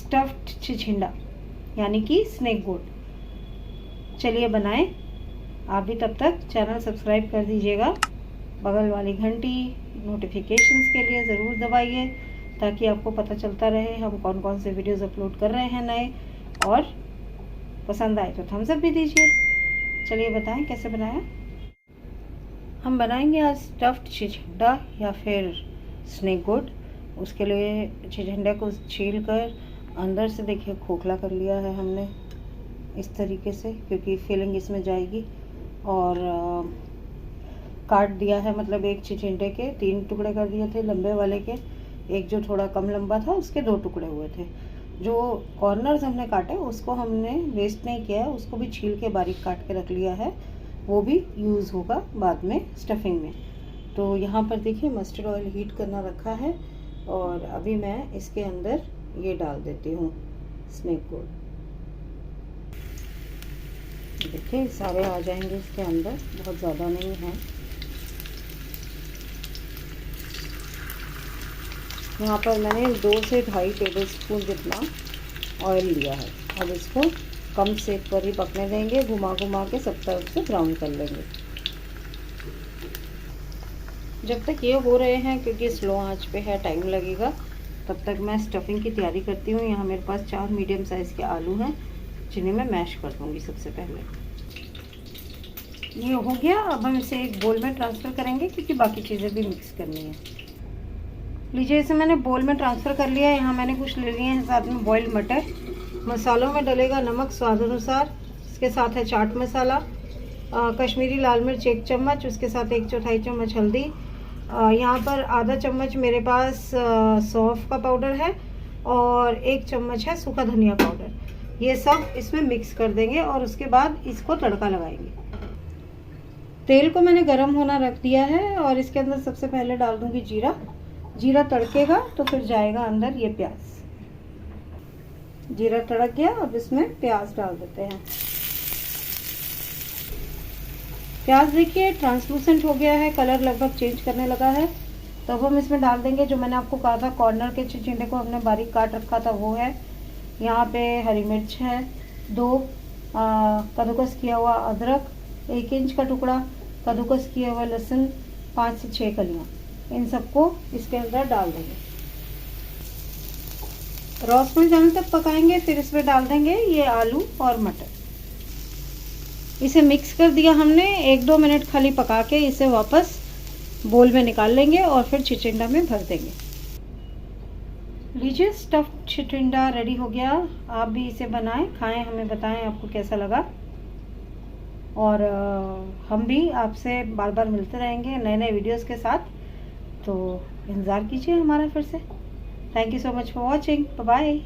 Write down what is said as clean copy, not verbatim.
Stuffed चिचिंडा यानी कि स्नेक गोट। चलिए बनाएं। आप भी तब तक चैनल सब्सक्राइब कर दीजिएगा, बगल वाली घंटी नोटिफिकेशंस के लिए ज़रूर दबाइए ताकि आपको पता चलता रहे हम कौन कौन से वीडियोस अपलोड कर रहे हैं नए। और पसंद आए तो थम्स अप भी दीजिए। चलिए बताएं कैसे बनाया। हम बनाएंगे आज स्टफ्ड चिचिंडा या फिर स्नेक गोट। उसके लिए चिचिंडा को छील कर अंदर से देखिए खोखला कर लिया है हमने इस तरीके से, क्योंकि फिलिंग इसमें जाएगी। और काट दिया है, मतलब एक चिचिंडे के 3 टुकड़े कर दिए थे लंबे वाले के, एक जो थोड़ा कम लंबा था उसके 2 टुकड़े हुए थे। जो कॉर्नर्स हमने काटे उसको हमने वेस्ट नहीं किया है, उसको भी छील के बारीक काट के रख लिया है, वो भी यूज़ होगा बाद में स्टफिंग में। तो यहाँ पर देखिए मस्टर्ड ऑयल हीट करना रखा है और अभी मैं इसके अंदर ये डाल देती हूँ स्नेक गोट। देखिए सारे आ जाएंगे इसके अंदर, बहुत ज़्यादा नहीं है। यहाँ पर मैंने 2 से 2.5 टेबलस्पून जितना ऑयल लिया है। अब इसको कम सेक पर ही पकने देंगे, घुमा घुमा के सब तरफ से ब्राउन कर लेंगे। जब तक ये हो रहे हैं, क्योंकि स्लो आंच पे है टाइम लगेगा, तब तक मैं स्टफिंग की तैयारी करती हूँ। यहाँ मेरे पास 4 मीडियम साइज़ के आलू हैं जिन्हें मैं मैश कर दूँगी सबसे पहले। ये हो गया। अब हम इसे एक बोल में ट्रांसफ़र करेंगे क्योंकि बाकी चीज़ें भी मिक्स करनी है। लीजिए इसे मैंने बोल में ट्रांसफ़र कर लिया है। यहाँ मैंने कुछ ले लिए हैं साथ में बॉइल्ड मटर। मसालों में डलेगा नमक स्वाद अनुसार, इसके साथ है चाट मसाला, कश्मीरी लाल मिर्च 1 चम्मच, उसके साथ 1/4 चम्मच हल्दी, यहाँ पर आधा चम्मच मेरे पास सौंफ का पाउडर है और 1 चम्मच है सूखा धनिया पाउडर। ये सब इसमें मिक्स कर देंगे और उसके बाद इसको तड़का लगाएंगे। तेल को मैंने गरम होना रख दिया है और इसके अंदर सबसे पहले डाल दूंगी जीरा। जीरा तड़केगा तो फिर जाएगा अंदर ये प्याज। जीरा तड़क गया, अब इसमें प्याज डाल देते हैं। प्याज देखिए ट्रांसलूसेंट हो गया है, कलर लगभग चेंज करने लगा है। तो अब हम इसमें डाल देंगे जो मैंने आपको कहा था कॉर्नर के चिचिंडे को हमने बारीक काट रखा था, वो है। यहाँ पे हरी मिर्च है 2, कद्दूकस किया हुआ अदरक 1 इंच का टुकड़ा, कद्दूकस किया हुआ लहसुन 5 से 6 कलियाँ। इन सबको इसके अंदर डाल देंगे। रोस्ट में जाने तक पकाएंगे, फिर इसमें डाल देंगे ये आलू और मटर। इसे मिक्स कर दिया हमने, 1-2 मिनट खाली पका के इसे वापस बोल में निकाल लेंगे और फिर चिचिंडा में भर देंगे। लीजिए स्टफ्ड चिचिंडा रेडी हो गया। आप भी इसे बनाएं, खाएं, हमें बताएं आपको कैसा लगा। और हम भी आपसे बार बार मिलते रहेंगे नए नए वीडियोस के साथ, तो इंतज़ार कीजिए हमारा फिर से। Thank you so much for watching. Bye bye.